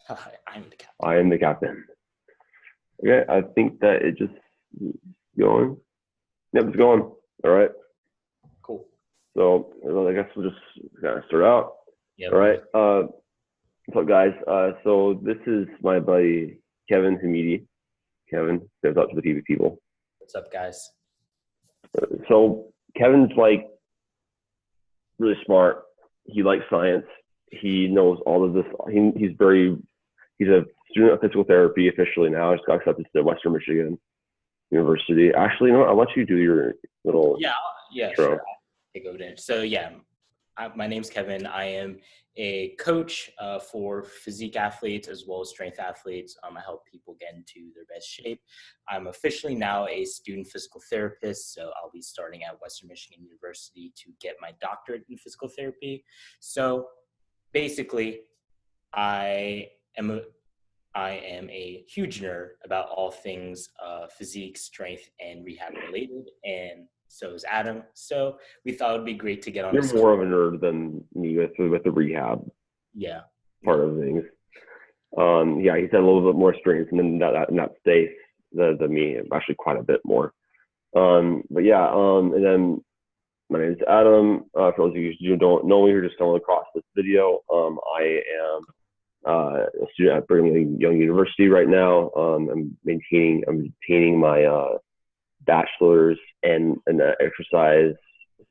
I'm the captain. I am the captain. Okay, I think that it just going. Yep, it's going. All right. Cool. So I guess we'll just kind of start out. Yep. All right. What's up, guys? So this is my buddy Kevin Hamidi. Kevin, goes out to the people. What's up, guys? So Kevin's like really smart. He likes science. He knows all of this. He's a student of physical therapy officially now. Just got accepted to Western Michigan University. Actually, you know what? I'll let you do your little Yeah, intro. sure. I'll take over then. So yeah, my name's Kevin. I am a coach for physique athletes as well as strength athletes. I help people get into their best shape. I'm officially now a student physical therapist, so I'll be starting at Western Michigan University to get my doctorate in physical therapy. So basically, I am a huge nerd about all things physique, strength, and rehab related, and so is Adam. So we thought it would be great to get on. You're more of a nerd than me with the rehab part of things. Yeah, he's had a little bit more experience in that space than me, actually quite a bit more. But yeah, and then my name is Adam. For those of you who don't know me, you're just stumbled across this video. I am a student at Brigham Young University right now. I'm maintaining my bachelor's in exercise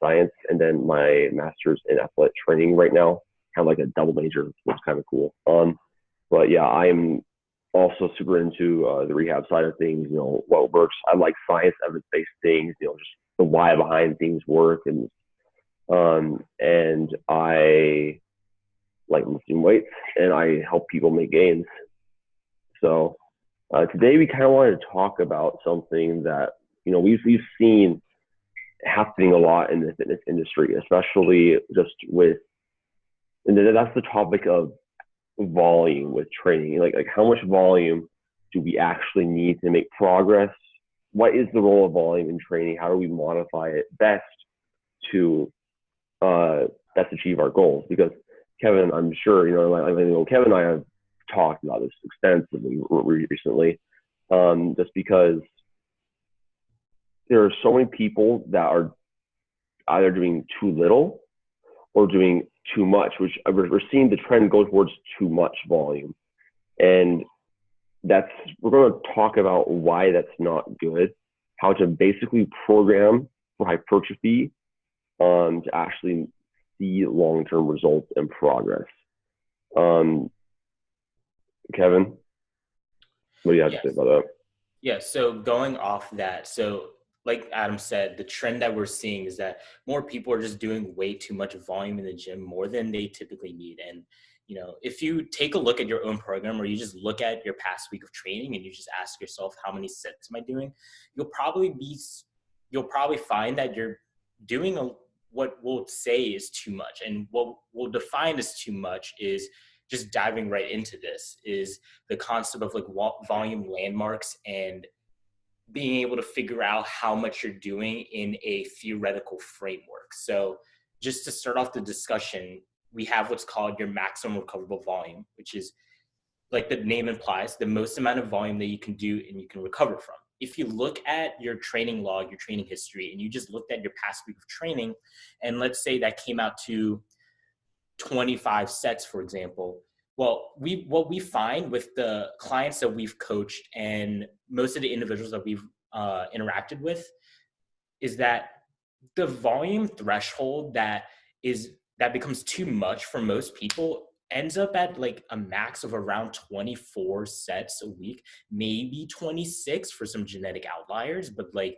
science, and then my master's in athletic training right now. Kind of like a double major, which is kind of cool. But yeah, I'm also super into the rehab side of things. You know, what works. I like science, evidence-based things. You know, just the why behind things work, and I like lifting weights, and I help people make gains. So today we kind of wanted to talk about something that, you know, we've seen happening a lot in the fitness industry, especially just with, and that's the topic of volume with training. Like how much volume do we actually need to make progress? What is the role of volume in training? How do we modify it best to best achieve our goals? Because Kevin, I'm sure, you know, Kevin and I have talked about this extensively recently, just because there are so many people that are either doing too little or doing too much, which we're seeing the trend go towards too much volume. And we're going to talk about why that's not good, how to basically program for hypertrophy to actually see long-term results and progress. Kevin, what do you have to say about that? Yeah, so going off that, so like Adam said, the trend that we're seeing is that more people are just doing way too much volume in the gym, more than they typically need. And, you know, if you take a look at your own program, or you just look at your past week of training and you just ask yourself, how many sets am I doing? You'll probably find that you're doing what we'll say is too much. And what we'll define as too much is just diving right into this, is the concept of like volume landmarks and being able to figure out how much you're doing in a theoretical framework. So just to start off the discussion, we have what's called your maximum recoverable volume, which is, like the name implies, the most amount of volume that you can do and you can recover from. If you look at your training log, your training history, and you just looked at your past week of training, and let's say that came out to 25 sets, for example, well, what we find with the clients that we've coached and most of the individuals that we've interacted with is that the volume threshold that becomes too much for most people ends up at like a max of around 24 sets a week, maybe 26 for some genetic outliers, but like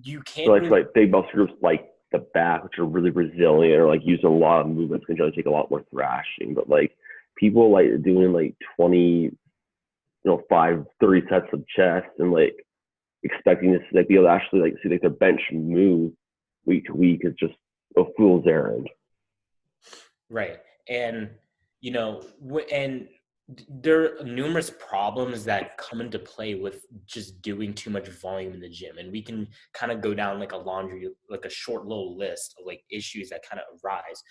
you can't. So like big muscle groups like the back, which are really resilient, or like using a lot of movements, can generally take a lot more thrashing. But like people like doing like 20, 30 sets of chest and like expecting this to like be able to actually like see like their bench move week to week is just a fool's errand. Right. And, you know, and there are numerous problems that come into play with just doing too much volume in the gym. And we can kind of go down like a short little list of like issues that kind of arise.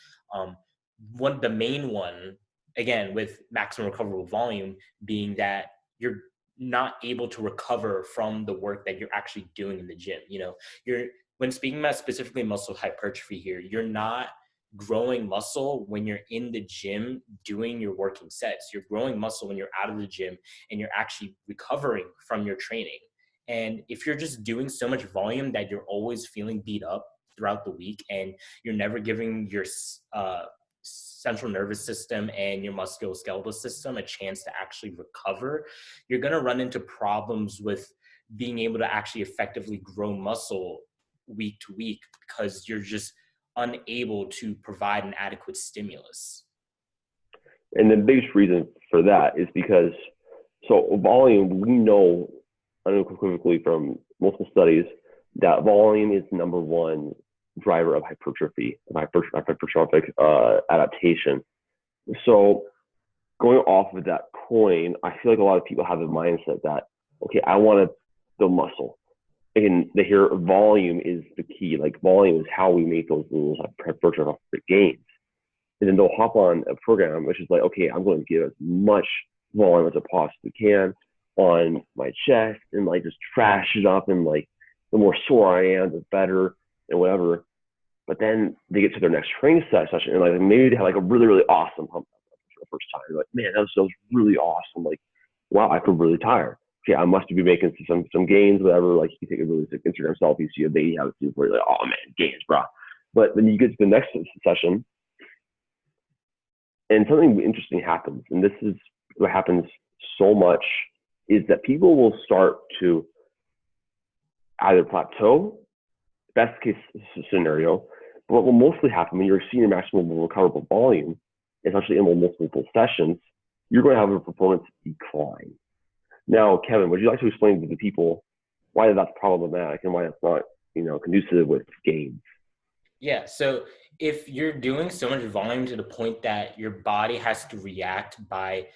The main one, again, with maximum recoverable volume being that you're not able to recover from the work that you're actually doing in the gym. When speaking about specifically muscle hypertrophy here, you're not growing muscle when you're in the gym doing your working sets. You're growing muscle when you're out of the gym and you're actually recovering from your training. And if you're just doing so much volume that you're always feeling beat up throughout the week and you're never giving your central nervous system and your musculoskeletal system a chance to actually recover, you're going to run into problems with being able to actually effectively grow muscle week to week because you're just unable to provide an adequate stimulus. And the biggest reason for that is because, so volume, we know unequivocally from multiple studies that volume is the number one driver of hypertrophy, hypertrophic adaptation. So going off of that coin, I feel like a lot of people have the mindset that, okay, I want to build muscle. And they hear volume is the key. Like volume is how we make those hypertrophic gains. And then they'll hop on a program which is like, okay, I'm going to give as much volume as I possibly can on my chest and like just trash it up, and like the more sore I am, the better and whatever. But then they get to their next training session and like maybe they have like a really, really awesome pump for the first time. They're like, man, that was really awesome. Like, wow, I feel really tired. Okay, I must be making some gains, whatever. Like you can take a really sick Instagram selfie, see a baby have a suit where you're like, oh man, gains, bro. But then you get to the next session and something interesting happens. And this is what happens so much, is that people will start to either plateau, best case scenario, but what will mostly happen when you're seeing your maximum recoverable volume, especially in multiple sessions, you're going to have a performance decline. Now, Kevin, would you like to explain to the people why that's problematic and why that's not, conducive with gains? Yeah. So if you're doing so much volume to the point that your body has to react by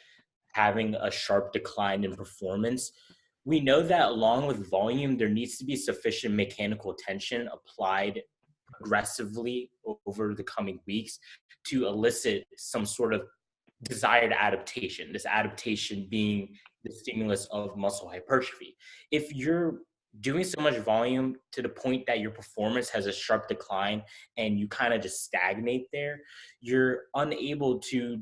having a sharp decline in performance, we know that along with volume, there needs to be sufficient mechanical tension applied progressively over the coming weeks to elicit some sort of desired adaptation, this adaptation being the stimulus of muscle hypertrophy. If you're doing so much volume to the point that your performance has a sharp decline and you kind of just stagnate there, you're unable to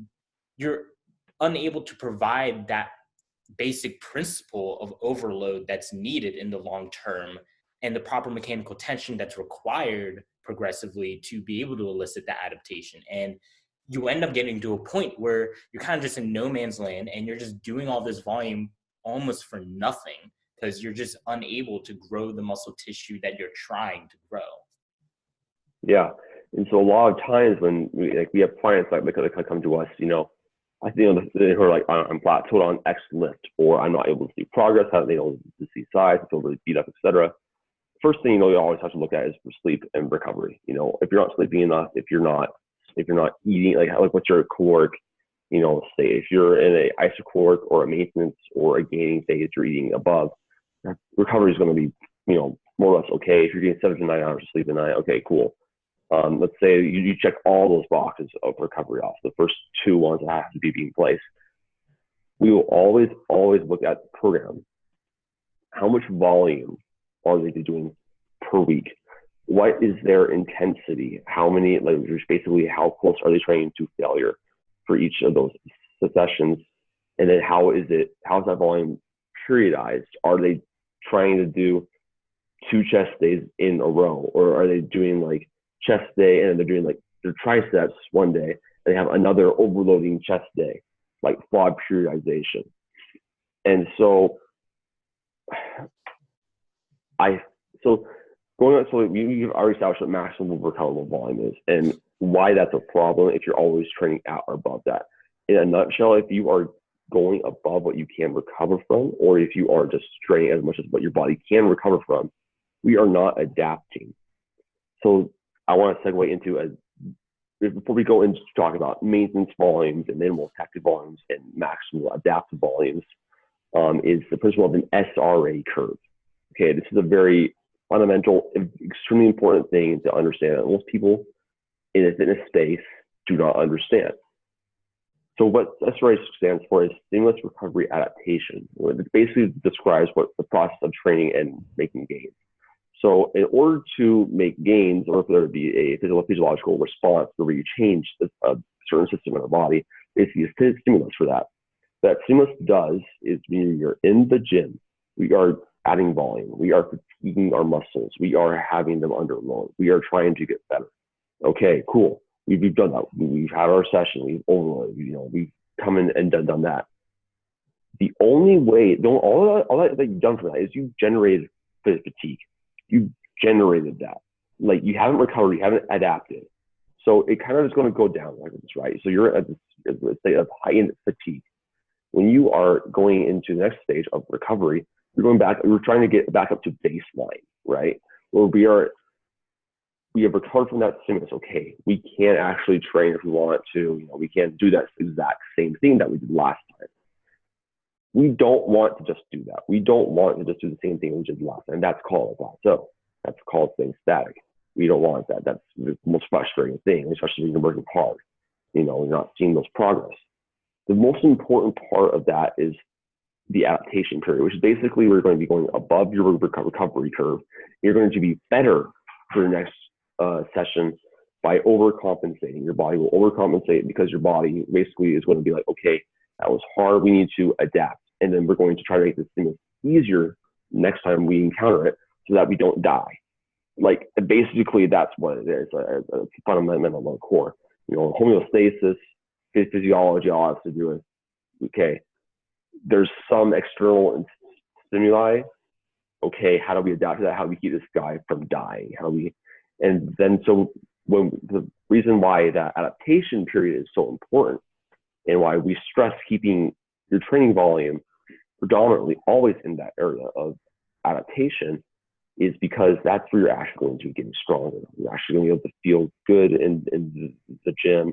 provide that basic principle of overload that's needed in the long term and the proper mechanical tension that's required progressively to be able to elicit that adaptation. And you end up getting to a point where you're kind of just in no man's land and you're just doing all this volume almost for nothing because you're just unable to grow the muscle tissue that you're trying to grow. Yeah. And so a lot of times when we have clients that come to us, I think who are like, I'm plateaued on X lift, or I'm not able to see progress, haven't been able to see size, I feel really beat up, etc. First thing you always have to look at is for sleep and recovery. If you're not sleeping enough, if you're not eating, like what's your caloric, state? If you're in a isocaloric or a maintenance or a gaining phase, you're eating above, recovery is going to be, more or less okay. If you're getting 7 to 9 hours of sleep a night, okay, cool. Let's say you check all those boxes of recovery off, the first 2 ones that have to be in place. We will always look at the program. How much volume are they doing per week? What is their intensity? How many, just basically how close are they training to failure for each of those sessions? And then how's that volume periodized? Are they trying to do 2 chest days in a row, or are they doing like chest day and they're doing like their triceps one day and they have another overloading chest day, like quad periodization? And so we've already established what maximum recoverable volume is and why that's a problem if you're always training at or above that. In a nutshell, if you are going above what you can recover from, or if you are just training as much as what your body can recover from, we are not adapting. So I want to segue into, before we go into talk about maintenance volumes and minimal effective volumes and maximal adaptive volumes, is the principle of an SRA curve. Okay, this is a very fundamental, extremely important thing to understand that most people in the fitness space do not understand. So what SRA stands for is stimulus recovery adaptation. It basically describes what the process of training and making gains. So in order to make gains, or for there to be a physiological response where you change a certain system in our body, basically a stimulus for that. That stimulus does is when you're in the gym, we are adding volume, we are fatiguing our muscles, we are having them under load, we are trying to get better. Okay, cool. We've done that. We've had our session. We've overloaded. We've come in and done that. The only way, all that you've done for that is you generated fatigue. You generated that. Like, you haven't recovered. You haven't adapted. So it kind of is going to go down like this, right? So you're at this, let's say, of heightened fatigue. When you are going into the next stage of recovery, you're going back. We're trying to get back up to baseline, right? Where we have recovered from that stimulus. Okay, we can't actually train if we want to. We can't do that exact same thing that we did last time. We don't want to just do that. We don't want to just do the same thing we did last time. That's called a plateau. That's called staying static. We don't want that. That's the most frustrating thing, especially when you're working hard. You're not seeing those progress. The most important part of that is the adaptation period, which is basically we're going to be going above your recovery curve. You're going to be better for your next session by overcompensating. Your body will overcompensate because your body basically is going to be like, okay, that was hard. We need to adapt. And then we're going to try to make this thing easier next time we encounter it so that we don't die. Like, basically, that's what it is. It's fundamental core. Homeostasis, physiology, all has to do with, okay, there's some external stimuli. Okay, how do we adapt to that? How do we keep this guy from dying? And then so when the reason why that adaptation period is so important and why we stress keeping your training volume predominantly always in that area of adaptation is because that's where you're actually going to be getting stronger. You're actually going to be able to feel good in the gym,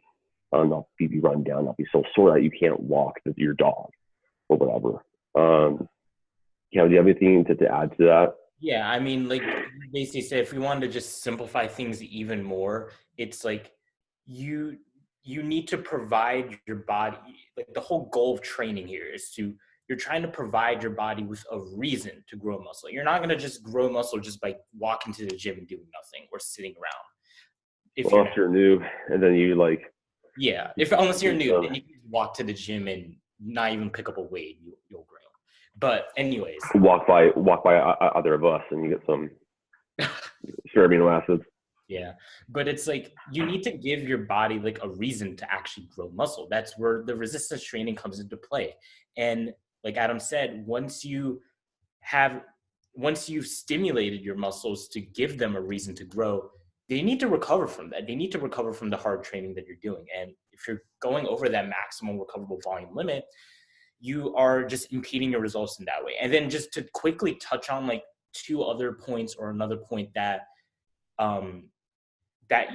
not be run down, not be so sore that you can't walk to your dog or whatever. Do you have anything to add to that? Yeah, I mean, like basically said, if we wanted to just simplify things even more, it's like you need to provide your body, like the whole goal of training here is you're trying to provide your body with a reason to grow muscle. You're not going to just grow muscle just by walking to the gym and doing nothing or sitting around. If you're new and then you unless you're new, then you can walk to the gym and not even pick up a weight, you'll grow. But anyways, walk by other of us and you get some spare amino acids. Yeah, but it's like you need to give your body like a reason to actually grow muscle. That's where the resistance training comes into play. And like Adam said, once you've stimulated your muscles to give them a reason to grow, they need to recover from that. They need to recover from the hard training that you're doing. And if you're going over that maximum recoverable volume limit, you are just impeding your results in that way. And then just to quickly touch on like two other points or another point that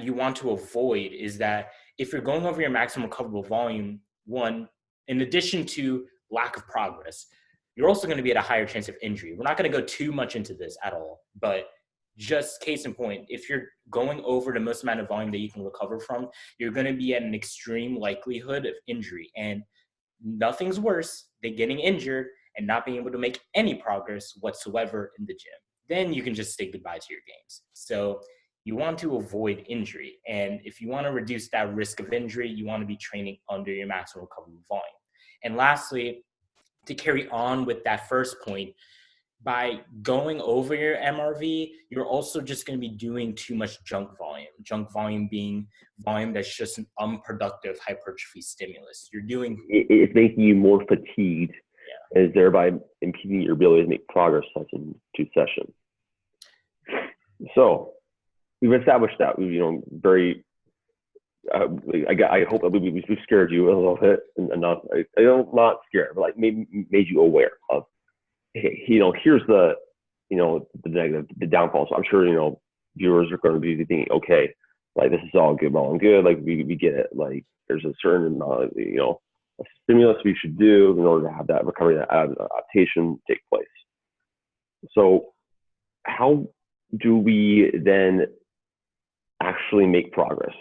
you want to avoid is that if you're going over your maximum recoverable volume, one, in addition to lack of progress, you're also going to be at a higher chance of injury. We're not going to go too much into this at all, but just case in point, if you're going over the most amount of volume that you can recover from, you're going to be at an extreme likelihood of injury. And nothing's worse than getting injured and not being able to make any progress whatsoever in the gym. Then you can just say goodbye to your gains. So you want to avoid injury. And if you want to reduce that risk of injury, you want to be training under your maximum recoverable volume. And lastly, to carry on with that first point, by going over your MRV, you're also just going to be doing too much junk volume. Junk volume being volume that's just an unproductive hypertrophy stimulus. It's making you more fatigued, and is thereby impeding your ability to make progress session to session. So we've established that very. I hope that we've scared you a little bit enough. Not scared, but like made you aware of. Here's the negative, the downfall. So I'm sure viewers are going to be thinking, okay, like this is all good, well and good. Like we get it. Like there's a certain amount of a stimulus we should do in order to have that recovery, that adaptation take place. So how do we then actually make progress?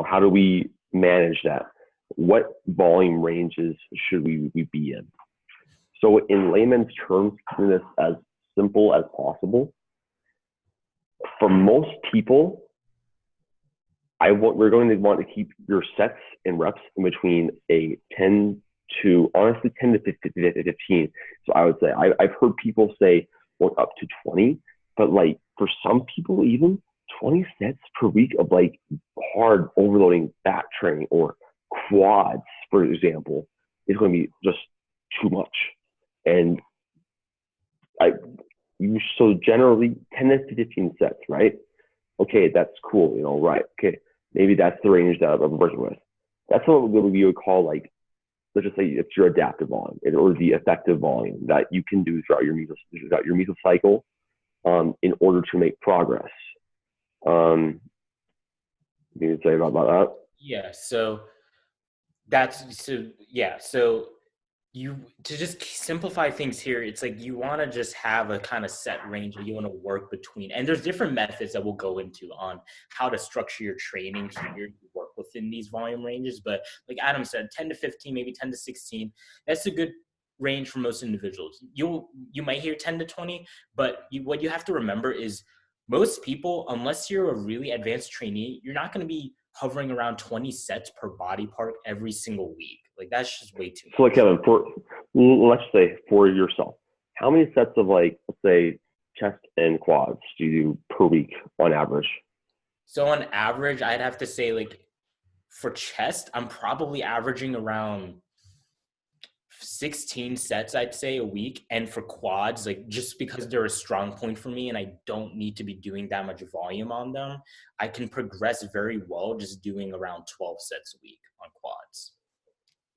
How do we manage that? what volume ranges should we be in? So in layman's terms, keeping this as simple as possible, for most people, we're going to want to keep your sets and reps in between a 10 to 15. So I would say, I've heard people say going up to 20, but like for some people, even 20 sets per week of like hard overloading back training or quads, for example, is going to be just too much. And so generally 10 to 15 sets, right? Okay, that's cool, right? Okay, maybe that's the range that I'm working with. That's what we would call, like, let's just say it's your adaptive volume or the effective volume that you can do throughout your mesocycle in order to make progress. You need to say about that? Yeah, so to just simplify things here, it's like you want to just have a kind of set range that you want to work between. And there's different methods that we'll go into on how to structure your training here to work within these volume ranges. But like Adam said, 10 to 15, maybe 10 to 16, that's a good range for most individuals. You might hear 10 to 20, but what you have to remember is most people, unless you're a really advanced trainee, you're not going to be hovering around 20 sets per body part every single week. Like, that's just way too much. So like, Kevin, let's say for yourself, how many sets of, like, let's say chest and quads do you do per week on average? So on average, I'd have to say, like, for chest, I'm probably averaging around 16 sets, I'd say, a week. And for quads, like, just because they're a strong point for me and I don't need to be doing that much volume on them, I can progress very well just doing around 12 sets a week on quads.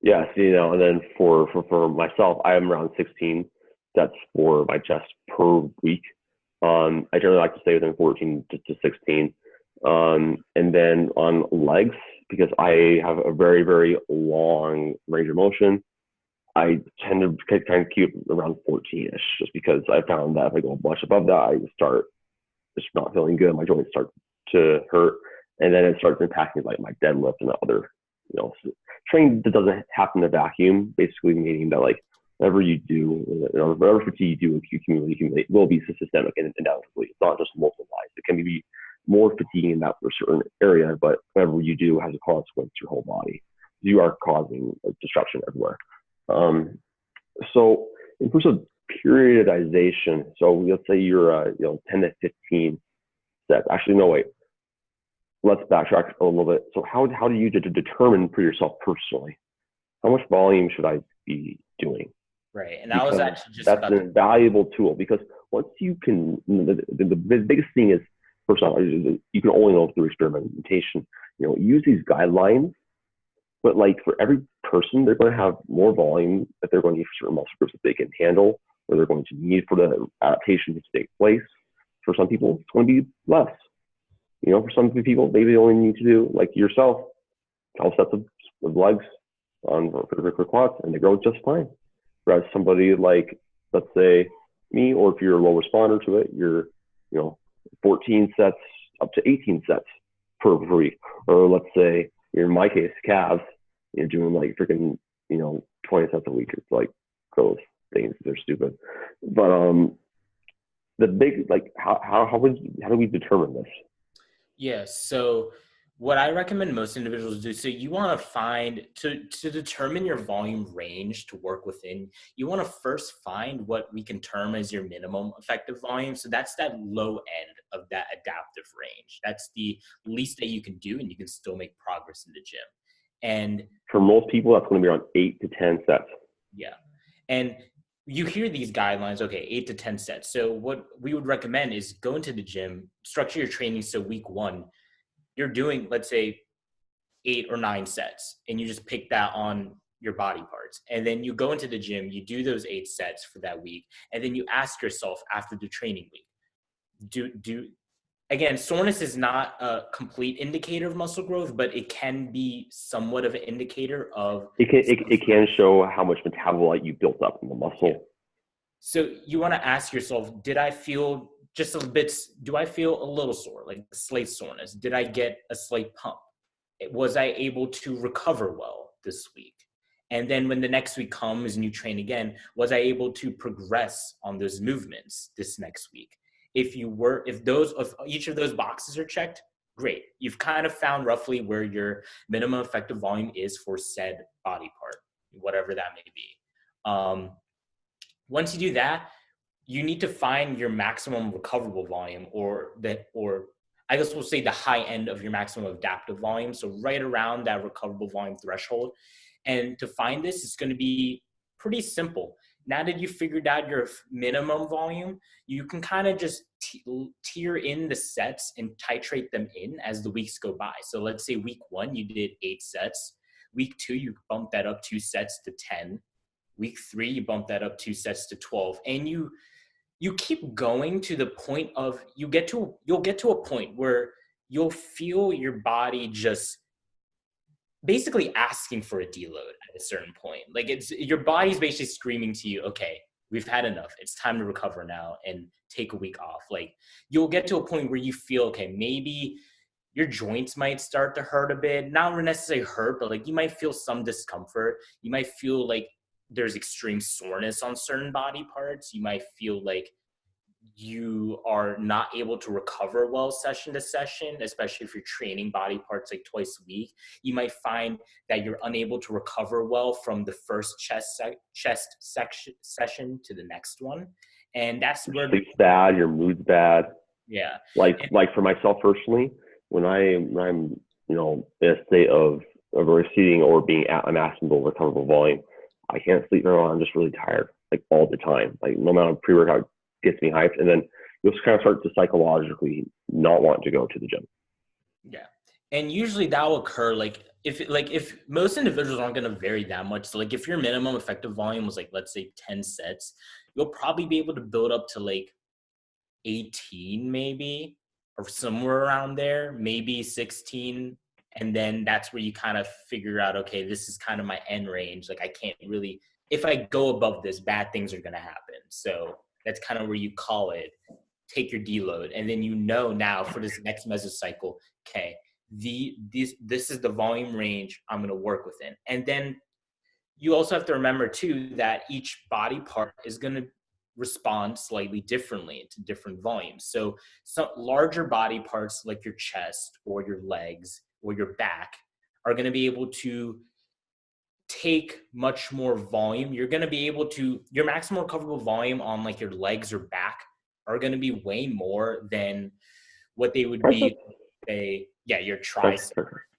Yeah, so, and then for myself, I am around 16 sets for my chest per week. I generally like to stay within 14 to 16. And then on legs, because I have a very, very long range of motion, I tend to kind of keep around 14-ish, just because I found that if I go much above that, I start just not feeling good. My joints start to hurt, and then it starts impacting like my deadlift and other, training that doesn't happen in a vacuum. Basically, meaning that like whatever you do, whatever fatigue you do accumulate will be systemic and inevitably. It's not just localized. It can be more fatiguing in that for a certain area, but whatever you do has a consequence to your whole body. You are causing disruption everywhere. So in terms of periodization, so let's say you're 10 to 15 sets. Actually, no, wait. Let's backtrack a little bit. So how do you determine for yourself personally, how much volume should I be doing? Right, and that was actually just that's an invaluable tool, because once you can, the biggest thing is, first off, you can only know through experimentation. Use these guidelines, but like for every person, they're going to have more volume that they're going to need for certain muscle groups that they can handle, or they're going to need for the adaptation to take place. For some people, it's going to be less. For some people, maybe they only need to do, like yourself, 12 sets of legs for quads, and they grow just fine. Whereas somebody like, let's say me, or if you're a low responder to it, you're 14 sets up to 18 sets per week. Or let's say in my case, calves, you're doing like freaking 20 sets a week. It's like those things, they're stupid. But the big, like, how do we determine this? Yeah, so what I recommend most individuals do, so you want to find, to determine your volume range to work within, you want to first find what we can term as your minimum effective volume. So that's that low end of that adaptive range. That's the least that you can do, and you can still make progress in the gym. And for most people, that's going to be around 8 to 10 sets. Yeah. And you hear these guidelines, okay, 8 to 10 sets. So what we would recommend is go into the gym, structure your training. So week 1, you're doing, let's say, 8 or 9 sets, and you just pick that on your body parts. And then you go into the gym, you do those 8 sets for that week. And then you ask yourself after the training week, again, soreness is not a complete indicator of muscle growth, but it can be somewhat of an indicator of. It can show how much metabolite you built up in the muscle. Yeah. So you want to ask yourself, did I feel just a bit, do I feel a little sore, like slight soreness? Did I get a slight pump? Was I able to recover well? this week? And then when the next week comes and you train again, was I able to progress on those movements this next week? If each of those boxes are checked, great. You've kind of found roughly where your minimum effective volume is for said body part, whatever that may be. Once you do that, you need to find your maximum recoverable volume, or I guess we'll say the high end of your maximum adaptive volume. So right around that recoverable volume threshold. And to find this, it's going to be pretty simple. Now that you've figured out your minimum volume, you can kind of just tier in the sets and titrate them in as the weeks go by. So let's say week 1, you did 8 sets. Week 2, you bump that up 2 sets to 10. Week 3, you bump that up 2 sets to 12. And you keep going to the point of, you'll get to a point where you'll feel your body just basically asking for a deload at a certain point. Like your body's basically screaming to you, okay, we've had enough. It's time to recover now and take a week off. Like you'll get to a point where you feel, okay, maybe your joints might start to hurt a bit. Not necessarily hurt, but like you might feel some discomfort. You might feel like there's extreme soreness on certain body parts. You might feel like you are not able to recover well session to session, especially if you're training body parts like twice a week. You might find that you're unable to recover well from the first chest session to the next one. And that's where sleep's bad, your mood's bad. Yeah. Like for myself personally, when I'm in a state of receding or being at a maximal recoverable volume, I can't sleep very well. I'm just really tired, like all the time. Like no amount of pre-workout gets me hyped, and then you'll kind of start to psychologically not want to go to the gym. Yeah, and usually that will occur if most individuals aren't going to vary that much. So like if your minimum effective volume was like, let's say 10 sets, you'll probably be able to build up to like 18 maybe, or somewhere around there, maybe 16. And then that's where you kind of figure out, okay, this is kind of my end range. Like I can't really, if I go above this, bad things are going to happen. So that's kind of where you call it, take your deload. And then now for this next mesocycle, okay, this is the volume range I'm going to work within. And then you also have to remember too that each body part is going to respond slightly differently to different volumes. So some larger body parts like your chest or your legs or your back are going to be able to take much more volume. You're going to be able to, your maximum recoverable volume on like your legs or back are going to be way more than what they would be, your triceps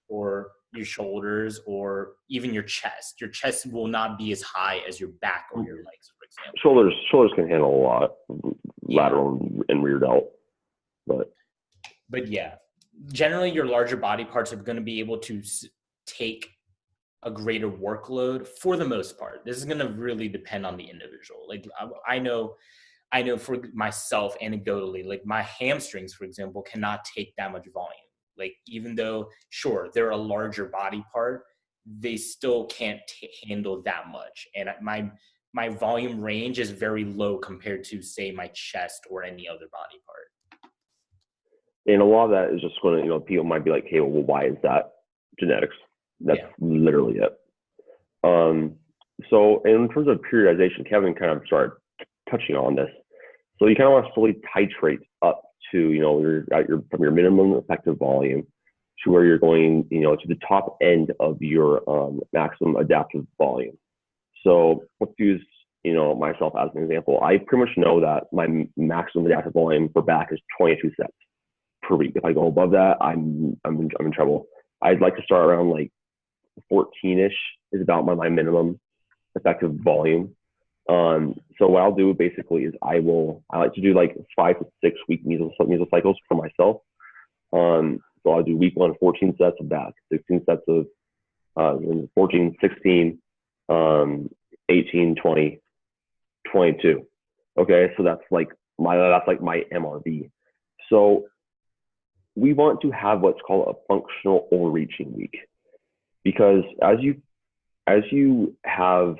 or your shoulders or even your chest. Your chest will not be as high as your back or your legs, for example. Shoulders can handle a lot, lateral and rear delt. But yeah, generally your larger body parts are going to be able to take a greater workload for the most part. This is going to really depend on the individual. Like I know for myself anecdotally, like my hamstrings, for example, cannot take that much volume. Like even though, sure, they're a larger body part, they still can't handle that much. And my volume range is very low compared to, say, my chest or any other body part. And a lot of that is just going to, people might be like, hey, well, why is that? Genetics. That's literally it. So in terms of periodization, Kevin kind of started touching on this. So you kind of want to slowly titrate up to, from your minimum effective volume to where you're going, to the top end of your maximum adaptive volume. So let's use, myself as an example. I pretty much know that my maximum adaptive volume for back is 22 sets per week. If I go above that, I'm in trouble. I'd like to start around like 14-ish is about my minimum effective volume. So what I'll do basically is I like to do like 5 to 6 week mesocycles for myself. So I'll do week 1, 14 sets of back, 16 sets of 14, 16, 18, 20, 22. Okay, so that's like my MRV. So we want to have what's called a functional overreaching week, because as you have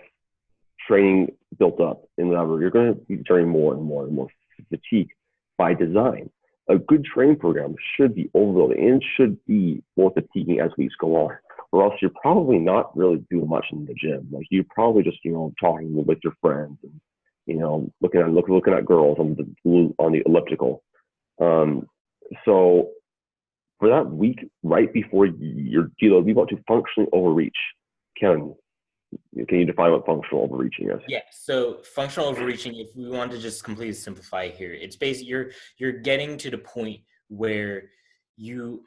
training built up and whatever, you're going to be generating more and more and more fatigue by design. A good training program should be overloaded and should be more fatiguing as weeks go on. or else you're probably not really doing much in the gym. Like you're probably just, you know, talking with your friends and, you know, looking at girls on the elliptical. So for that week right before your deload, we want to functionally overreach. Can you define what functional overreaching is? Yeah, so functional overreaching, if we want to just completely simplify here, it's basically you're getting to the point where you're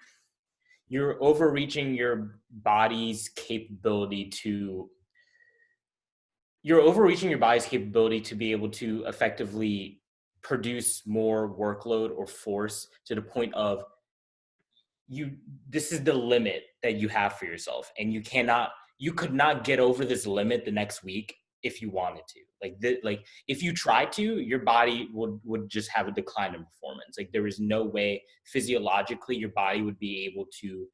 overreaching your body's capability to be able to effectively produce more workload or force to the point of this is the limit that you have for yourself, and you could not get over this limit the next week if you wanted to. Like if you tried to, your body would just have a decline in performance. Like there is no way physiologically your body would be able to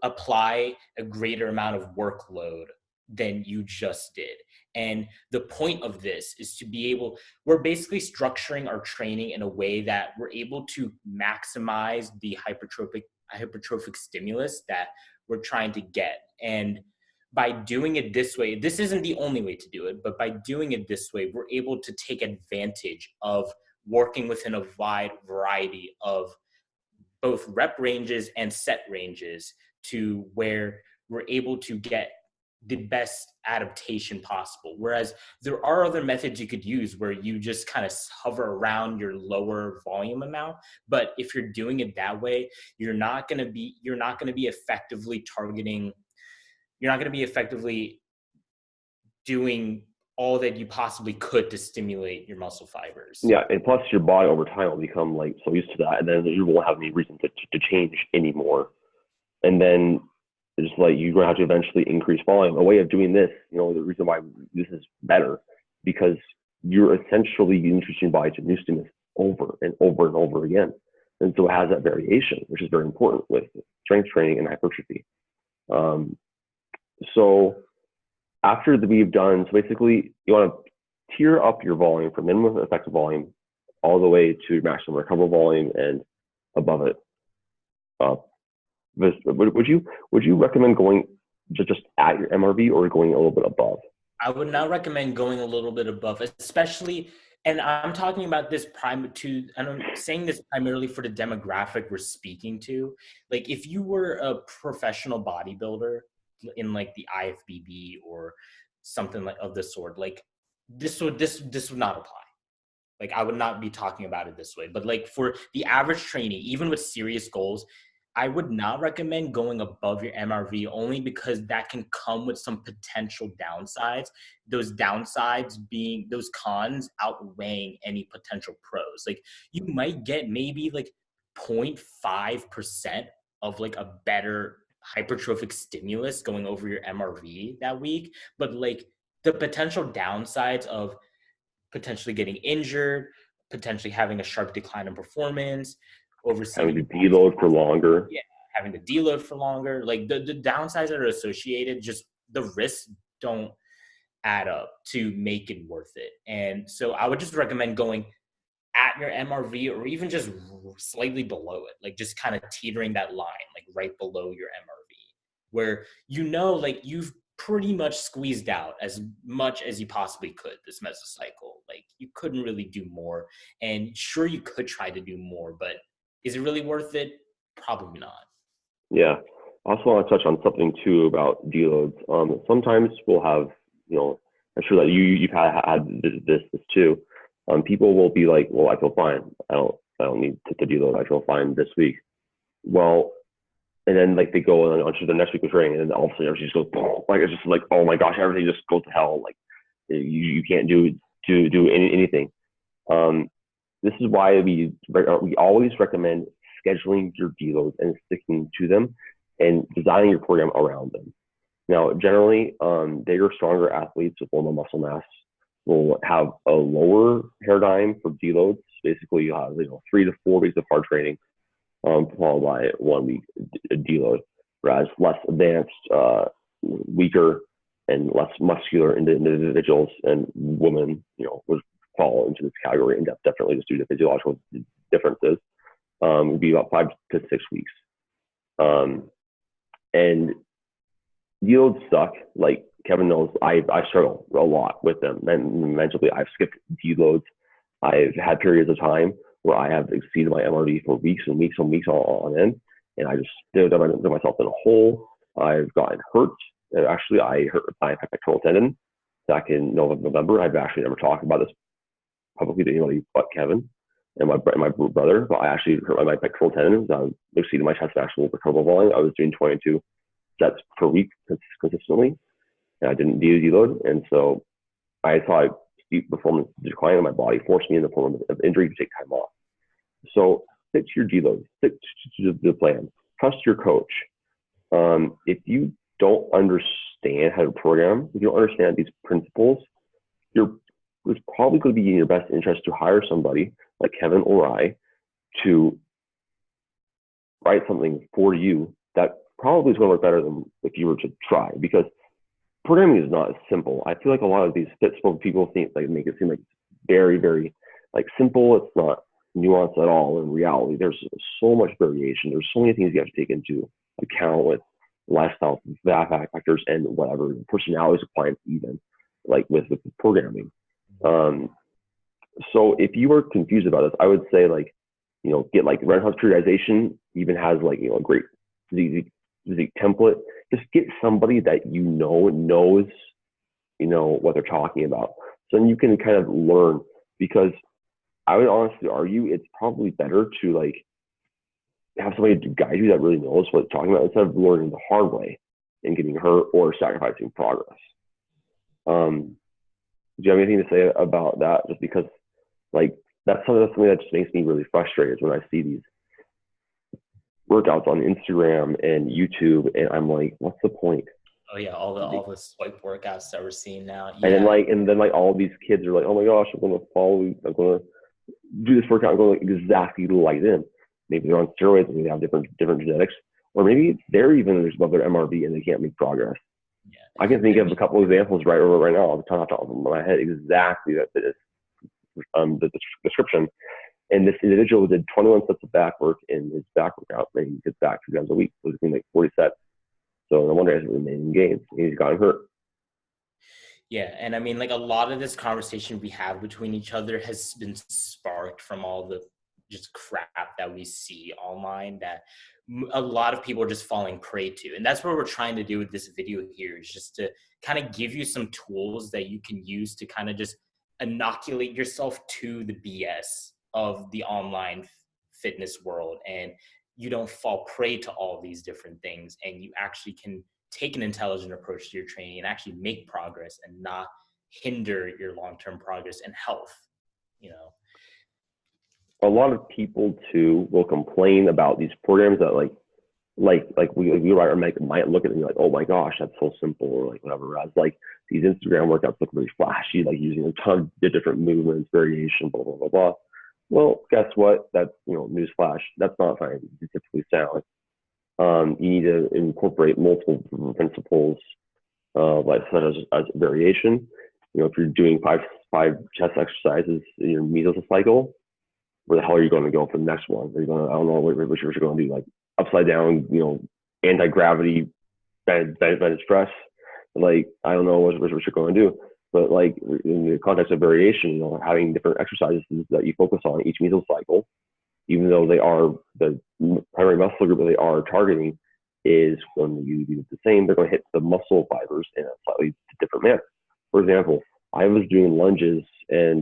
apply a greater amount of workload than you just did. And the point of this is to be able, we're basically structuring our training in a way that we're able to maximize the hypertrophic stimulus that we're trying to get. And by doing it this way, this isn't the only way to do it, but by doing it this way, we're able to take advantage of working within a wide variety of both rep ranges and set ranges to where we're able to get the best adaptation possible. Whereas there are other methods you could use where you just kind of hover around your lower volume amount. But if you're doing it that way, you're not going to be effectively doing all that you possibly could to stimulate your muscle fibers. Yeah, and plus your body over time will become like so used to that, and then you won't have any reason to change anymore. And then it's like you're gonna have to eventually increase volume. A way of doing this, you know, the reason why this is better, because you're essentially introducing your body to new stimulus over and over and over again. And so it has that variation, which is very important with strength training and hypertrophy. So after we've done, so basically you want to tier up your volume from minimum effective volume all the way to maximum recoverable volume and above it. Would you recommend going just at your MRV or going a little bit above? I would not recommend going a little bit above, especially, and I'm talking about this and I'm saying this primarily for the demographic we're speaking to. Like if you were a professional bodybuilder in like the IFBB or something like of the sort, like this would not apply. Like I would not be talking about it this way. But like for the average trainee, even with serious goals, I would not recommend going above your MRV, only because that can come with some potential downsides. Those downsides being those cons outweighing any potential pros. Like you might get maybe like 0.5% of like a better hypertrophic stimulus going over your MRV that week. But like the potential downsides of potentially getting injured, potentially having a sharp decline in performance, having to deload for longer. Yeah, having to deload for longer. Like the downsides that are associated, just the risks don't add up to make it worth it. And so I would just recommend going at your MRV or even just slightly below it, like just kind of teetering that line, like right below your MRV, where like you've pretty much squeezed out as much as you possibly could this mesocycle. Like you couldn't really do more. And sure, you could try to do more, but is it really worth it? Probably not. Yeah. I also want to touch on something too about deloads. Sometimes we'll have, you know, I'm sure that you've had this too. People will be like, well, I feel fine. I don't need to deload. I feel fine this week. Well, and then like they go on to the next week of training, and then all of a sudden everything just goes boom. Like it's just like, oh my gosh, everything just goes to hell. Like you can't do anything. This is why we always recommend scheduling your deloads and sticking to them, and designing your program around them. Now, generally, bigger, stronger athletes with more muscle mass will have a lower paradigm for deloads. Basically, you have 3 to 4 weeks of hard training, followed by 1 week deload. Whereas less advanced, weaker, and less muscular individuals and women, would fall into this category, and definitely just due to physiological differences, would be about 5 to 6 weeks. And deloads suck. Like Kevin knows, I struggle a lot with them. And mentally, I've skipped deloads. I've had periods of time where I have exceeded my MRV for weeks and weeks and weeks on end, and I just dug myself in a hole. I've gotten hurt. And actually, I hurt my pectoral tendon back in November. I've actually never talked about this publicly to anybody but Kevin and my brother, but I actually hurt my pectoral tendon. I exceeded my chest maximal recoverable volume. I was doing 22 sets per week consistently, and I didn't deload, and so I saw a steep performance decline in my body, forced me in the form of injury to take time off. So stick to your deload, stick to the plan, trust your coach. If you don't understand how to program, if you don't understand these principles, it's probably going to be in your best interest to hire somebody like Kevin or I to write something for you that probably is going to work better than if you were to try, because programming is not as simple. I feel like a lot of these fit-spoken people think like make it seem like very, very like simple. It's not nuanced at all. In reality, there's so much variation. There's so many things you have to take into account with lifestyle factors and whatever personalities of clients, even like with programming. So if you are confused about this, I would say like, get like Renaissance Periodization even has like, a great physique template. Just get somebody that knows, what they're talking about. So then you can kind of learn, because I would honestly argue it's probably better to like have somebody to guide you that really knows what they're talking about instead of learning the hard way and getting hurt or sacrificing progress. Do you have anything to say about that? Just because like that's something that just makes me really frustrated when I see these workouts on Instagram and YouTube, and I'm like, what's the point? Oh yeah, all the swipe workouts that we're seeing now. Yeah. And then all these kids are like, oh my gosh, I'm going to do this workout. I'm going to exactly like them. Maybe they're on steroids and they have different genetics, or maybe they're even above their MRV and they can't make progress. Yeah. I can think of a couple of examples right now off the top of my head exactly that is the description. And this individual did 21 sets of back work in his back workout, and he gets back 2 times a week. So he's doing like 40 sets. So no wonder he hasn't remaining gains. He's gotten hurt. Yeah, and I mean, like a lot of this conversation we have between each other has been sparked from all the just crap that we see online that a lot of people are just falling prey to. And that's what we're trying to do with this video here, is just to kind of give you some tools that you can use to kind of just inoculate yourself to the BS of the online fitness world, and you don't fall prey to all these different things, and you actually can take an intelligent approach to your training and actually make progress and not hinder your long-term progress and health. A lot of people too will complain about these programs that like we might look at it and be like, oh my gosh, that's so simple, or like whatever. As like these Instagram workouts look really flashy, like using a ton of different movements, variation, blah blah blah blah. Well, guess what? That's newsflash. That's not scientifically sound. You need to incorporate multiple principles, like such as variation. If you're doing five chest exercises in your mesocycle, where the hell are you going to go for the next one? Are you going to, I don't know what you're going to do, like upside down, anti-gravity bench press. Like, I don't know what you're going to do. But like in the context of variation, having different exercises that you focus on each mesocycle, even though they are the primary muscle group that they are targeting is going to be the same, they're going to hit the muscle fibers in a slightly different manner. For example, I was doing lunges and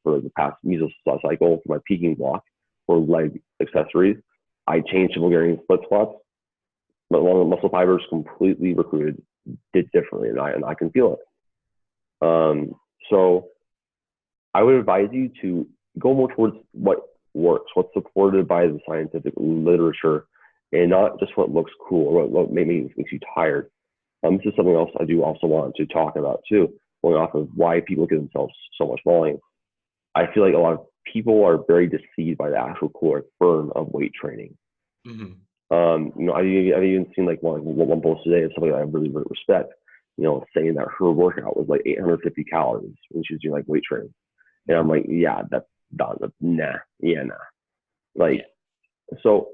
for the past mesocycle for my peaking block for leg accessories, I changed to Bulgarian split squats, but one of the muscle fibers completely recruited, did differently, and I can feel it. So I would advise you to go more towards what works, what's supported by the scientific literature, and not just what looks cool or what maybe makes you tired. This is something else I do also want to talk about too, going off of why people give themselves so much volume. I feel like a lot of people are very deceived by the actual caloric burn of weight training. Mm-hmm. I've even seen like one post today of somebody that I really, really respect, saying that her workout was like 850 calories when she was doing like weight training. And I'm like, yeah, that's done. Nah. Like, so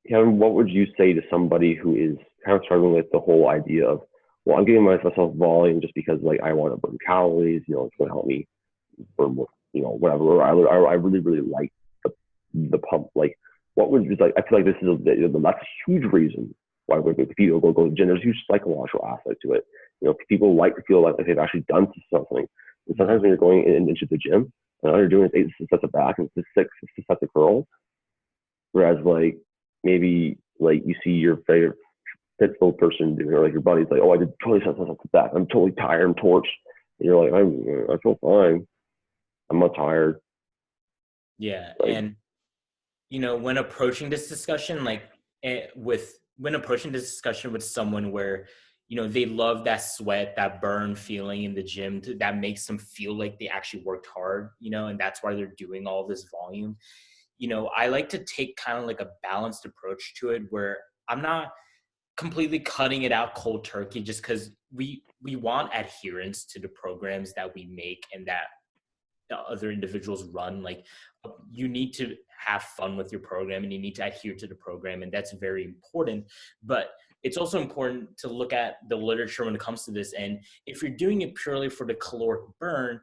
Kevin, what would you say to somebody who is kind of struggling with the whole idea of, well, I'm giving myself volume just because like I want to burn calories, you know, it's going to help me burn more, you know, whatever. I really, really like the pump. Like, what would be like, I feel like this is that's a huge reason why people go to the gym. There's a huge psychological aspect to it. You know, people like to feel like they've actually done something. And sometimes when you're going into the gym and all you're doing is 8 sets of back and 6 sets of curls, whereas like maybe like you see your favorite fit person doing, or like your buddy's like, oh, I did 20 sets of back. I'm totally tired. I'm torched. And you're like, I feel fine. I'm not tired. Yeah, like, and you know, when approaching this discussion, like when approaching this discussion with someone where, you know, they love that sweat, that burn feeling in the gym that makes them feel like they actually worked hard, you know, and that's why they're doing all this volume. You know, I like to take kind of like a balanced approach to it where I'm not completely cutting it out cold turkey just because we want adherence to the programs that we make and that other individuals run. Like, you need to have fun with your program and you need to adhere to the program, and that's very important. But it's also important to look at the literature when it comes to this. And if you're doing it purely for the caloric burn,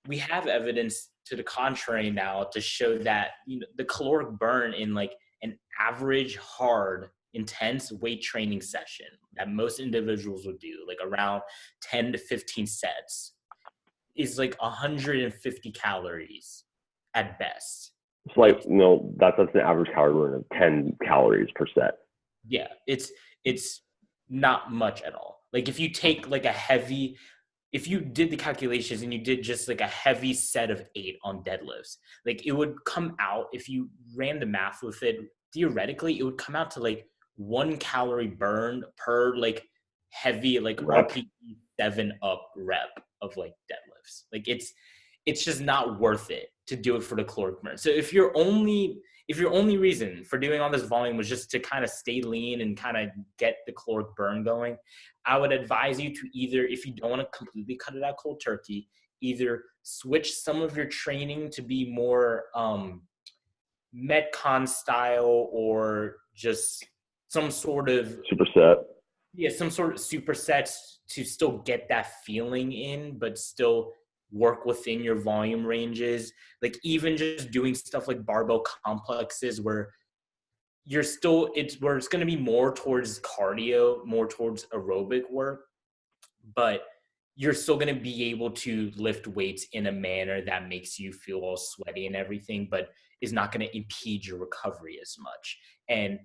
we have evidence to the contrary now to show that, you know, the caloric burn in like an average hard intense weight training session that most individuals would do, like around 10 to 15 sets, is like 150 calories at best. It's like, you know, that's an average calorie burn of 10 calories per set. Yeah, it's not much at all. Like if you take like if you did the calculations and you did just like a heavy set of 8 on deadlifts, like it would come out, if you ran the math with it, theoretically, it would come out to like 1 calorie burn per like heavy, like RPE 7 up rep of like deadlifts. Like it's just not worth it to do it for the caloric burn. So if your only reason for doing all this volume was just to kind of stay lean and kind of get the caloric burn going, I would advise you to either, if you don't want to completely cut it out cold turkey, either switch some of your training to be more Metcon style, or just some sort of superset. Yeah, some sort of supersets to still get that feeling in, but still work within your volume ranges. Like even just doing stuff like barbell complexes where it's going to be more towards cardio, more towards aerobic work, but you're still going to be able to lift weights in a manner that makes you feel all sweaty and everything, but is not going to impede your recovery as much. And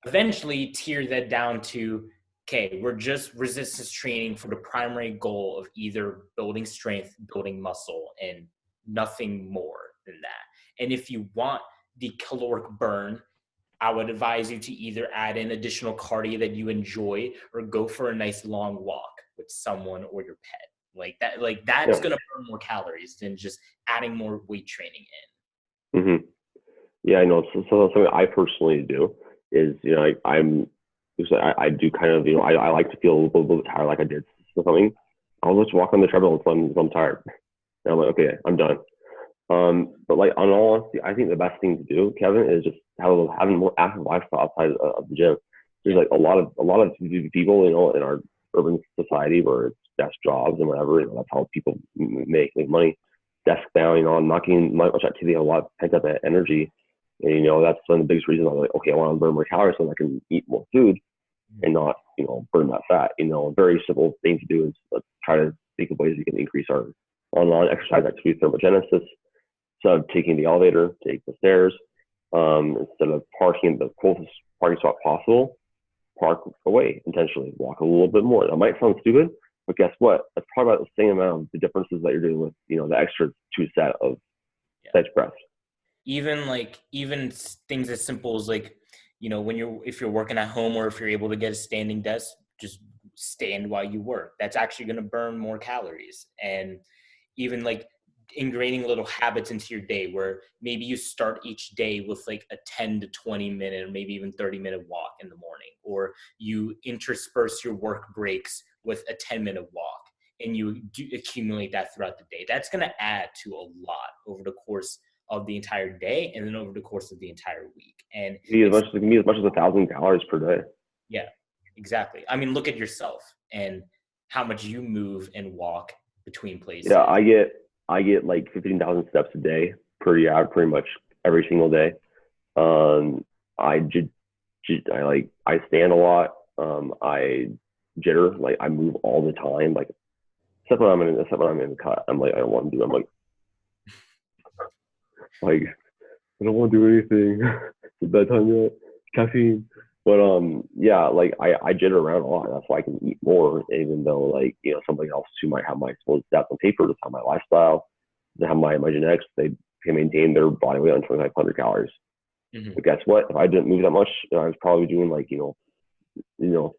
eventually tier that down to, okay, we're just resistance training for the primary goal of either building strength, building muscle, and nothing more than that. And if you want the caloric burn, I would advise you to either add in additional cardio that you enjoy or go for a nice long walk with someone or your pet. That's going to burn more calories than just adding more weight training in. Mm-hmm. Yeah, I know. So something I personally do is, you know, I do kind of, you know, I like to feel a little bit tired, like I did something. I'll just walk on the treadmill until I'm tired. And I'm like, okay, I'm done. But like, on all honesty, I think the best thing to do, Kevin, is just having more active lifestyle outside of the gym. There's like a lot of people, you know, in our urban society where it's desk jobs and whatever, you know, that's how people make money. Desk bound, you know, I'm not getting much activity, a lot of pent up energy. And, you know, that's one of the biggest reasons I'm like, okay, I want to burn more calories so I can eat more food and not, you know, burn that fat. You know, a very simple thing to do is let's try to think of ways we can increase our online exercise activity thermogenesis. Instead of taking the elevator, take the stairs. Instead of parking in the closest parking spot possible, park away intentionally. Walk a little bit more. That might sound stupid, but guess what? That's probably about the same amount of the differences that you're doing with, you know, the extra 2 set of bench press. Even things as simple as like, you know, if you're working at home or if you're able to get a standing desk, just stand while you work. That's actually going to burn more calories. And even like ingraining little habits into your day where maybe you start each day with like a 10 to 20 minute or maybe even 30-minute walk in the morning, or you intersperse your work breaks with a 10-minute walk and you do accumulate that throughout the day. That's going to add to a lot over the course of the entire day and then over the course of the entire week. And as much as 1,000 calories per day. Yeah. Exactly. I mean, look at yourself and how much you move and walk between places. Yeah, I get like 15,000 steps a day, pretty much every single day. I I stand a lot. I jitter, like I move all the time. Like except when I'm in the cut, I'm like I don't want to do. I'm like I don't want to do anything. It's bedtime yet. Caffeine. But yeah, like I jitter around a lot. That's why I can eat more, even though like somebody else who might have my supposed stats on paper, just have my lifestyle, they have my genetics, they can maintain their body weight on 2,500 calories. Mm-hmm. But guess what? If I didn't move that much, I was probably doing like 1,000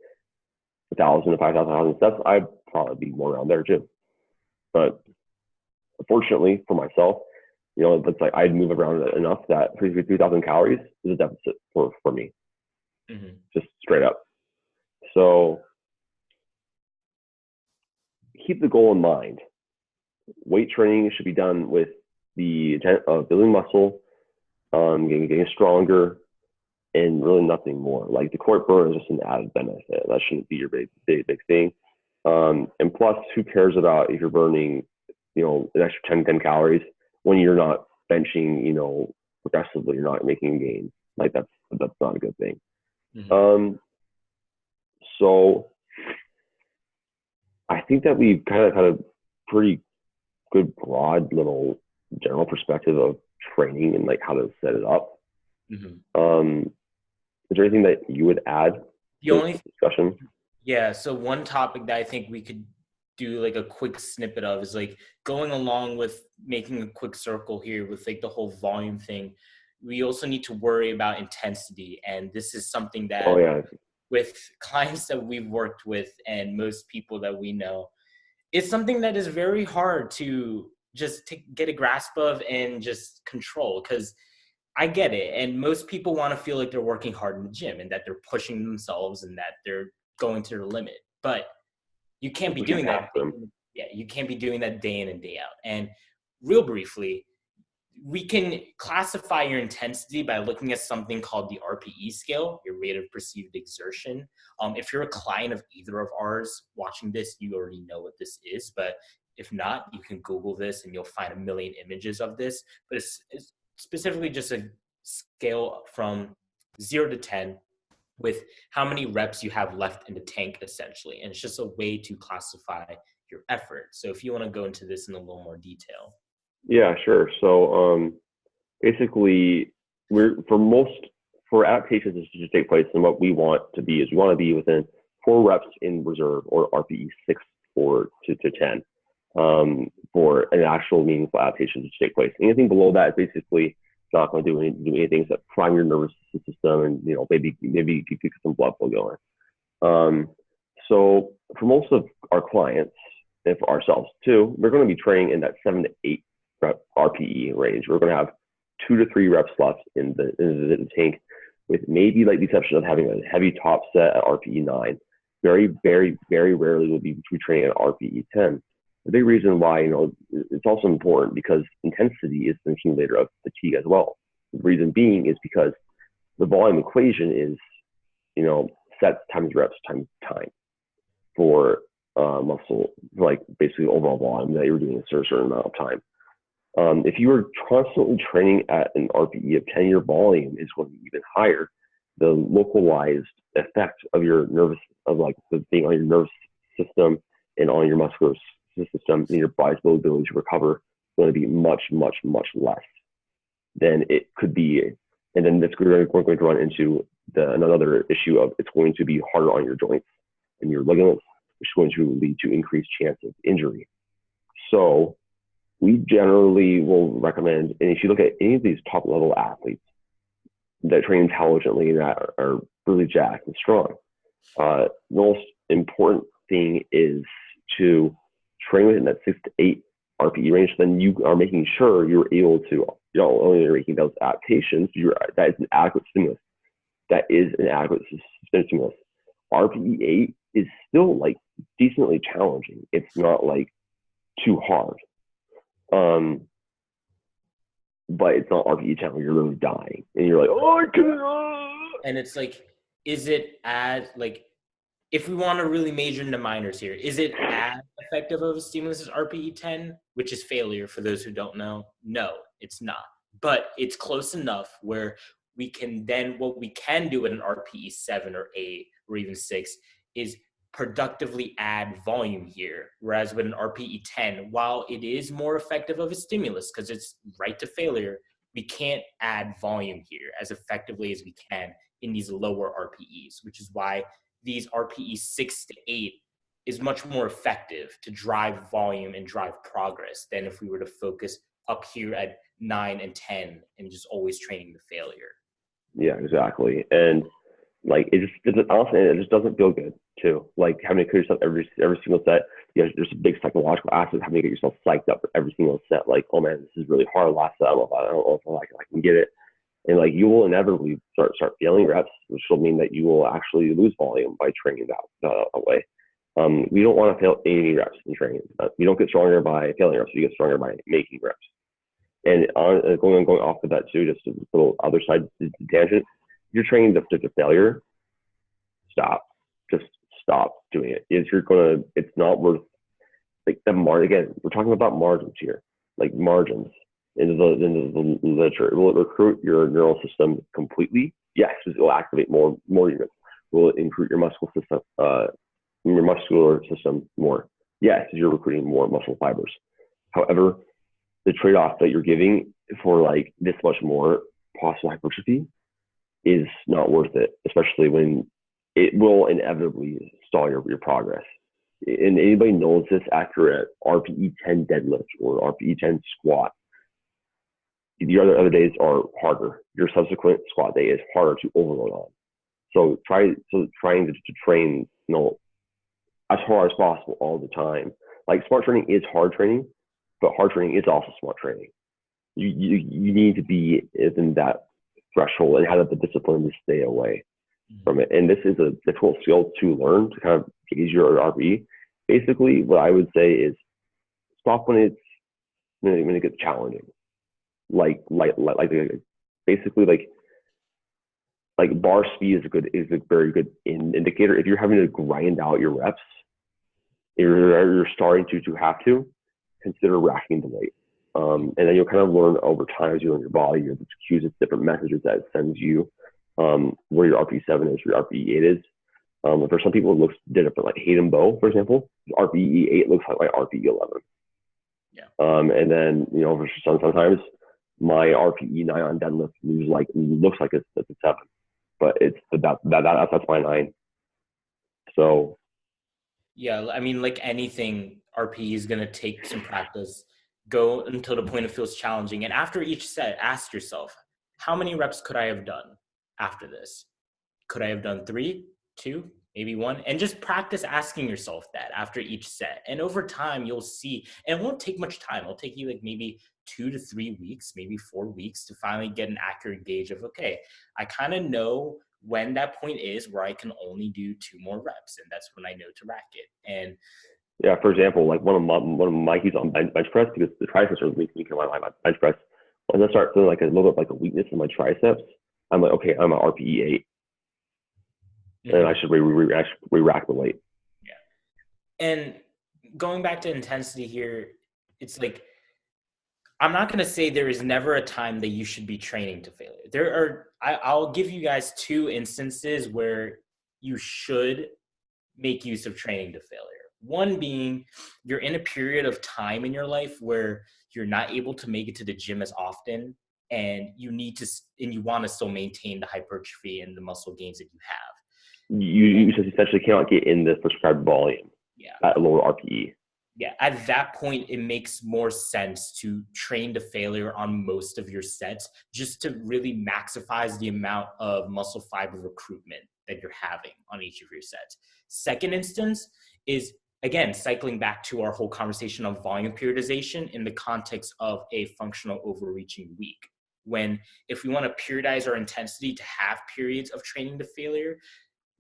to 5,000 steps. I'd probably be more around there too. But unfortunately for myself, it's like I'd move around enough that 3,000 calories is a deficit for me. Mm-hmm. Just straight up. So keep the goal in mind. Weight training should be done with the intent of building muscle, getting stronger, and really nothing more. Like the caloric burn is just an added benefit. That shouldn't be your big thing. And plus, who cares about if you're burning, an extra 10 calories when you're not benching, progressively, you're not making gains. Like that's not a good thing. Mm-hmm. So I think that we've kind of had a pretty good broad little general perspective of training and like how to set it up. Mm-hmm. Is there anything that you would add the to only this discussion? Yeah, so one topic that I think we could do like a quick snippet of is like going along with making a quick circle here with like the whole volume thing. We also need to worry about intensity, and this is something that with clients that we've worked with and most people that we know, it's something that is very hard to just get a grasp of and just control, because I get it. And most people want to feel like they're working hard in the gym and that they're pushing themselves and that they're going to their limit. But you can't be doing that. Yeah, you can't be doing that day in and day out. And real briefly, we can classify your intensity by looking at something called the RPE scale, your rate of perceived exertion. If you're a client of either of ours watching this, you already know what this is. But if not, you can Google this and you'll find a million images of this. But it's specifically just a scale from 0 to 10 with how many reps you have left in the tank, essentially. And it's just a way to classify your effort. So if you want to go into this in a little more detail. Yeah, sure. So basically, for adaptations to take place, and what we want to be is we want to be within 4 reps in reserve, or RPE 6 to 10, for an actual meaningful adaptation to take place. Anything below that is basically not going to do anything except prime your nervous system and maybe you get some blood flow going. So for most of our clients and for ourselves too, we're going to be training in that 7 to 8 rep RPE range. We're going to have 2 to 3 reps left in the tank, with maybe like the exception of having a heavy top set at RPE 9. Very, very, very rarely will be training at RPE 10. The big reason why, it's also important because intensity is an accumulator of fatigue as well. The reason being is because the volume equation is, sets times reps times time for muscle, like basically overall volume that you're doing a certain amount of time. If you are constantly training at an RPE of 10, your volume is going to be even higher. The localized effect of your the being on your nervous system and on your muscular system and your body's ability to recover is going to be much, much, much less than it could be. And then we're going to run into another issue of it's going to be harder on your joints and your ligaments, which is going to lead to increased chance of injury. So we generally will recommend, and if you look at any of these top level athletes that train intelligently and that are really jacked and strong, the most important thing is to train within that 6 to 8 RPE range. Then you are making sure you're able to, not only are making those adaptations, that is an adequate stimulus. That is an adequate stimulus. RPE 8 is still like decently challenging. It's not like too hard. But it's not RPE challenge. You're really dying, and you're like, oh, I can't. And it's like, is it as like if we want to really major into minors here, is it as effective of a stimulus as RPE 10, which is failure for those who don't know? No, it's not. But it's close enough where we can then, what we can do at an RPE 7 or 8 or even 6 is productively add volume here. Whereas with an RPE 10, while it is more effective of a stimulus because it's right to failure, we can't add volume here as effectively as we can in these lower RPEs, which is why these RPE 6 to 8 is much more effective to drive volume and drive progress than if we were to focus up here at 9 and 10 and just always training the failure. Yeah, exactly. And like it just doesn't feel good too. Like having to clear yourself every single set. Yeah, there's a big psychological aspect of having to get yourself psyched up for every single set. Like, oh man, this is really hard. Last set, I don't know if I can get it. And like you will inevitably start failing reps, which will mean that you will actually lose volume by training that way. We don't want to fail any reps in training. You don't get stronger by failing reps. You get stronger by making reps. And going off of that too, just a little other side tangent. You're training to failure. Stop. Just stop doing it. It's not worth like again, we're talking about margins here, like margins into the literature. Will it recruit your neural system completely? Yes, it will activate more units. Will it recruit your muscular system more? Yes, you're recruiting more muscle fibers. However, the trade-off that you're giving for like this much more possible hypertrophy is not worth it, especially when it will inevitably stall your progress. And anybody knows this after an RPE 10 deadlift or RPE 10 squat. The other days are harder. Your subsequent squat day is harder to overload on. So trying to train, as hard as possible all the time. Like smart training is hard training, but hard training is also smart training. You need to be in that threshold and have the discipline to stay away from it. And this is a difficult skill to learn to kind of gauge your RPE. Basically, what I would say is stop when it gets challenging. Basically bar speed is a very good indicator. If you're having to grind out your reps, you're starting to have to consider racking the weight. And then you'll kind of learn over time as you learn your body, your cues, it's different messages that it sends you, where your RPE 7 is, your RPE 8 is. For some people, it looks different. Like Hayden Bow, for example, RPE 8 looks like RPE 11. Yeah. And then for sometimes my RPE 9 on deadlift looks like it's a 7, but that's my 9. So. Yeah, I mean, like anything, RPE is going to take some practice. Go until the point it feels challenging. And after each set, ask yourself, how many reps could I have done after this? Could I have done 3, 2, maybe 1? And just practice asking yourself that after each set. And over time, you'll see, and it won't take much time. It'll take you like maybe 2 to 3 weeks, maybe 4 weeks to finally get an accurate gauge of, okay, I kind of know when that point is where I can only do 2 more reps. And that's when I know to rack it. And yeah, for example, like one of my keys on bench press, because the triceps are weak, my bench press. When I start feeling like a little bit like a weakness in my triceps, I'm like, okay, I'm an RPE 8, and I should re-rack the weight. Yeah, and going back to intensity here, it's like I'm not going to say there is never a time that you should be training to failure. I'll give you guys 2 instances where you should make use of training to failure. One being you're in a period of time in your life where you're not able to make it to the gym as often, and you want to still maintain the hypertrophy and the muscle gains that you have. You essentially cannot get in the prescribed volume at a lower RPE. Yeah, at that point, it makes more sense to train to failure on most of your sets just to really maximize the amount of muscle fiber recruitment that you're having on each of your sets. Second instance is, again, cycling back to our whole conversation on volume periodization in the context of a functional overreaching week. If we want to periodize our intensity to have periods of training to failure,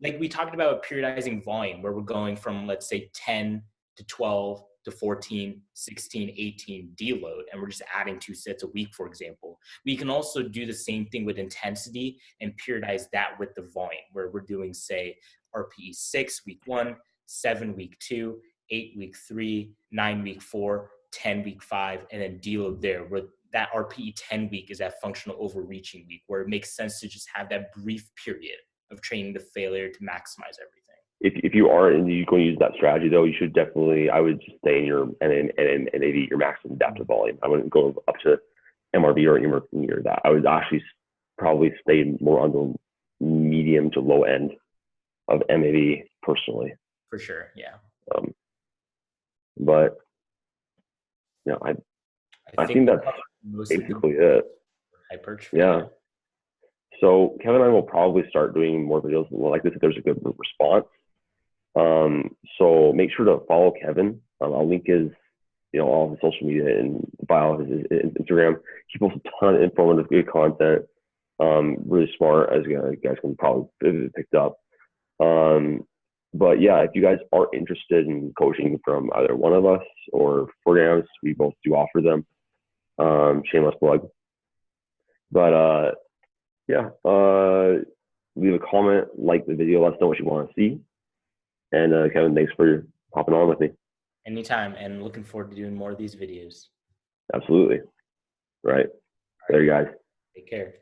like we talked about periodizing volume, where we're going from, let's say, 10 to 12 to 14, 16, 18 deload, and we're just adding 2 sets a week, for example. We can also do the same thing with intensity and periodize that with the volume, where we're doing, say, RPE 6 week 1, 7 week 2, 8 week 3, 9 week 4, 10 week 5, and then deload there, where that RPE 10 week is that functional overreaching week, where it makes sense to just have that brief period of training to failure to maximize everything. If you are and you're going to use that strategy, though, you should definitely, I would just stay in your NAD, your maximum adaptive volume. I wouldn't go up to MRV or anywhere near that. I would actually probably stay more on the medium to low end of MAD personally. For sure, yeah. But I think that's basically it. Hypertrophy. Yeah. So Kevin and I will probably start doing more videos like this if there's a good response. So make sure to follow Kevin. I'll link his, all of his social media and bio of his Instagram. He posts a ton of informative, good content. Really smart, as you guys can probably picked up. But yeah, if you guys are interested in coaching from either one of us or 4grams, we both do offer them. Shameless plug. But yeah, leave a comment, like the video, let us know what you want to see. And Kevin, thanks for hopping on with me. Anytime, and looking forward to doing more of these videos. Absolutely. Right. There you guys. Take care.